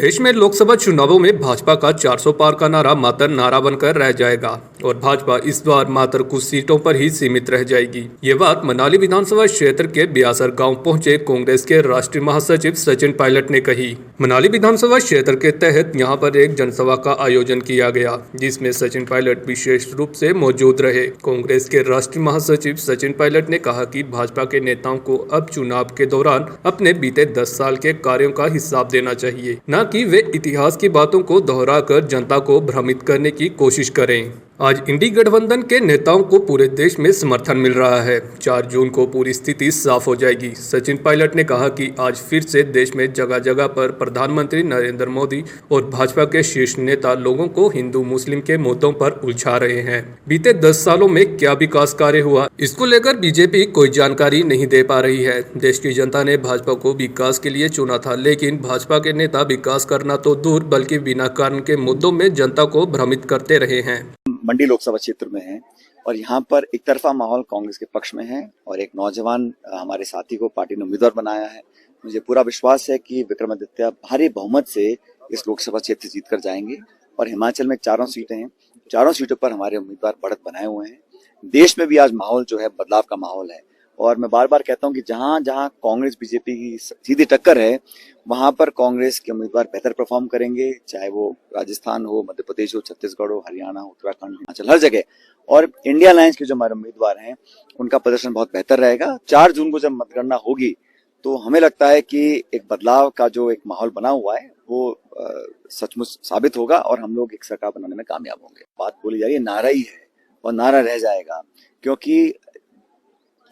देश में लोकसभा चुनावों में भाजपा का 400 पार का नारा मात्र नारा बनकर रह जाएगा और भाजपा इस बार मात्र कुछ सीटों पर ही सीमित रह जाएगी। ये बात मनाली विधानसभा क्षेत्र के ब्यासर गांव पहुंचे कांग्रेस के राष्ट्रीय महासचिव सचिन पायलट ने कही। मनाली विधानसभा क्षेत्र के तहत यहां पर एक जनसभा का आयोजन किया गया, जिसमें सचिन पायलट विशेष रूप से मौजूद रहे। कांग्रेस के राष्ट्रीय महासचिव सचिन पायलट ने कहा कि भाजपा के नेताओं को अब चुनाव के दौरान अपने बीते 10 साल के कार्यों का हिसाब देना चाहिए, न कि वे इतिहास की बातों को दोहराकर जनता को भ्रमित करने की कोशिश करें। आज इंडी गठबंधन के नेताओं को पूरे देश में समर्थन मिल रहा है। 4 जून को पूरी स्थिति साफ हो जाएगी। सचिन पायलट ने कहा कि आज फिर से देश में जगह जगह पर प्रधानमंत्री नरेंद्र मोदी और भाजपा के शीर्ष नेता लोगों को हिंदू मुस्लिम के मुद्दों पर उलझा रहे हैं। बीते 10 सालों में क्या विकास कार्य हुआ, इसको लेकर बीजेपी कोई जानकारी नहीं दे पा रही है। देश की जनता ने भाजपा को विकास के लिए चुना था, लेकिन भाजपा के नेता विकास करना तो दूर बल्कि बिना कारण के मुद्दों में जनता को भ्रमित करते रहे हैं। मंडी लोकसभा क्षेत्र में है और यहाँ पर एक तरफा माहौल कांग्रेस के पक्ष में है और एक नौजवान हमारे साथी को पार्टी ने उम्मीदवार बनाया है। मुझे पूरा विश्वास है कि विक्रमादित्य भारी बहुमत से इस लोकसभा क्षेत्र जीत कर जाएंगे और हिमाचल में 4 सीटें हैं। 4 सीटों पर हमारे उम्मीदवार बढ़त बनाए हुए हैं। देश में भी आज माहौल जो है बदलाव का माहौल है और मैं बार बार कहता हूं कि जहां जहां कांग्रेस बीजेपी की सीधी टक्कर है वहां पर कांग्रेस के उम्मीदवार बेहतर परफॉर्म करेंगे, चाहे वो राजस्थान हो, मध्य प्रदेश हो, छत्तीसगढ़ हो, हरियाणा हो, उत्तराखंड, हिमाचल, हर जगह। और इंडिया अलायंस के जो हमारे उम्मीदवार हैं उनका प्रदर्शन बहुत बेहतर रहेगा। 4 जून को जब मतगणना होगी तो हमें लगता है कि एक बदलाव का जो एक माहौल बना हुआ है वो सचमुच साबित होगा और हम लोग एक सरकार बनाने में कामयाब होंगे। बात बोली जा रही है, नारा ही है और नारा रह जाएगा, क्योंकि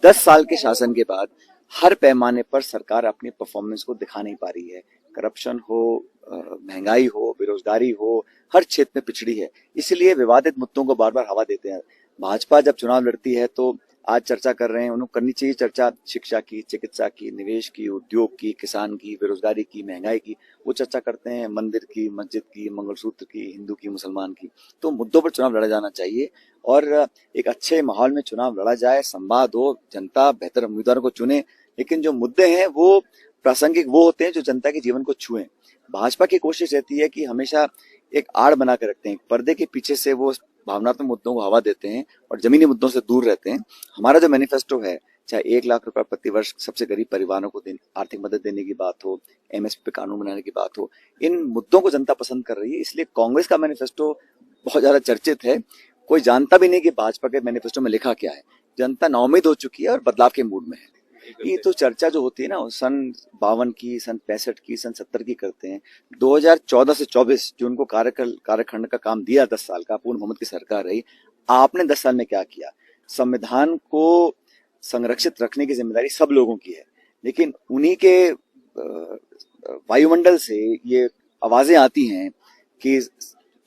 10 साल के शासन के बाद हर पैमाने पर सरकार अपनी परफॉर्मेंस को दिखा नहीं पा रही है। करप्शन हो, महंगाई हो, बेरोजगारी हो, हर क्षेत्र में पिछड़ी है। इसलिए विवादित मुद्दों को बार बार हवा देते हैं। भाजपा जब चुनाव लड़ती है तो आज चर्चा कर रहे हैं, उन्हें करनी चाहिए चर्चा शिक्षा की, चिकित्सा की, निवेश की, उद्योग की, किसान की, बेरोजगारी की, महंगाई की। वो चर्चा करते हैं मंदिर की, मस्जिद की, मंगलसूत्र की, हिंदू की, मुसलमान की। तो मुद्दों पर चुनाव लड़ा जाना चाहिए और एक अच्छे माहौल में चुनाव लड़ा जाए, संवाद हो, जनता बेहतर उम्मीदवारों को चुने। लेकिन जो मुद्दे हैं वो प्रासंगिक वो होते हैं जो जनता के जीवन को छुएं। भाजपा की कोशिश रहती है कि हमेशा एक आड़ बना के रखते हैं, पर्दे के पीछे से वो भावनात्मक मुद्दों को हवा देते हैं और जमीनी मुद्दों से दूर रहते हैं। हमारा जो मैनिफेस्टो है, चाहे 1 लाख रुपए प्रति वर्ष सबसे गरीब परिवारों को आर्थिक मदद देने की बात हो, एमएसपी पे कानून बनाने की बात हो, इन मुद्दों को जनता पसंद कर रही है। इसलिए कांग्रेस का मैनिफेस्टो बहुत ज्यादा चर्चित है। कोई जानता भी नहीं कि भाजपा के मैनिफेस्टो में लिखा क्या है। जनता नाउम्मीद हो चुकी है और बदलाव के मूड में है। ये तो चर्चा जो होती है ना, सन 52 की, सन 65 की, सन 70 की करते हैं। 2014 से 24 जो उनको कार्यखंड का काम दिया 10 साल का, पूर्ण बहुमत की सरकार रही। आपने 10 साल में क्या किया? संविधान को संरक्षित रखने की जिम्मेदारी सब लोगों की है, लेकिन उन्हीं के वायुमंडल से ये आवाजें आती हैं कि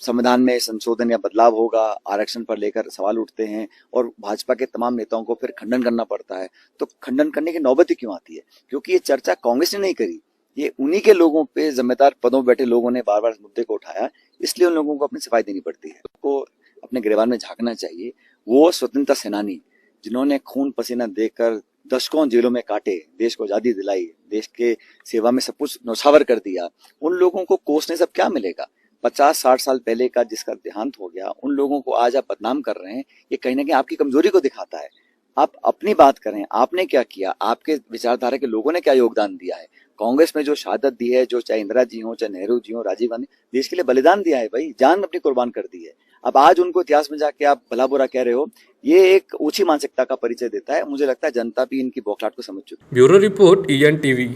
संविधान में संशोधन या बदलाव होगा, आरक्षण पर लेकर सवाल उठते हैं और भाजपा के तमाम नेताओं को फिर खंडन करना पड़ता है। तो खंडन करने की नौबत ही क्यों आती है? क्योंकि ये चर्चा कांग्रेस ने नहीं करी, ये उन्हीं के लोगों पे, जिम्मेदार पदों पर बैठे लोगों ने बार बार इस मुद्दे को उठाया। इसलिए उन लोगों को अपनी सफाई देनी पड़ती है। उनको अपने गिरबान में झांकना चाहिए। वो स्वतंत्रता सेनानी जिन्होंने खून पसीना देकर दशकों जेलों में काटे, देश को आजादी दिलाई, देश के सेवा में सब कुछ न्यौछावर कर दिया, उन लोगों को कोसने से क्या मिलेगा? 50-60 साल पहले का जिसका देहांत हो गया, उन लोगों को आज आप बदनाम कर रहे हैं। ये कहीं ना कहीं आपकी कमजोरी को दिखाता है। आप अपनी बात करें, आपने क्या किया, आपके विचारधारा के लोगों ने क्या योगदान दिया है। कांग्रेस में जो शहादत दी है, जो चाहे इंदिरा जी हो, चाहे नेहरू जी हो, राजीव गांधी, देश के लिए बलिदान दिया है भाई, जान अपनी कुर्बान कर दी है। अब आज उनको इतिहास में जाके आप भला बुरा कह रहे हो, ये एक ऊंची मानसिकता का परिचय देता है। मुझे लगता है जनता भी इनकी बौखलाहट को समझ चुकी है। Bureau report, EN TV.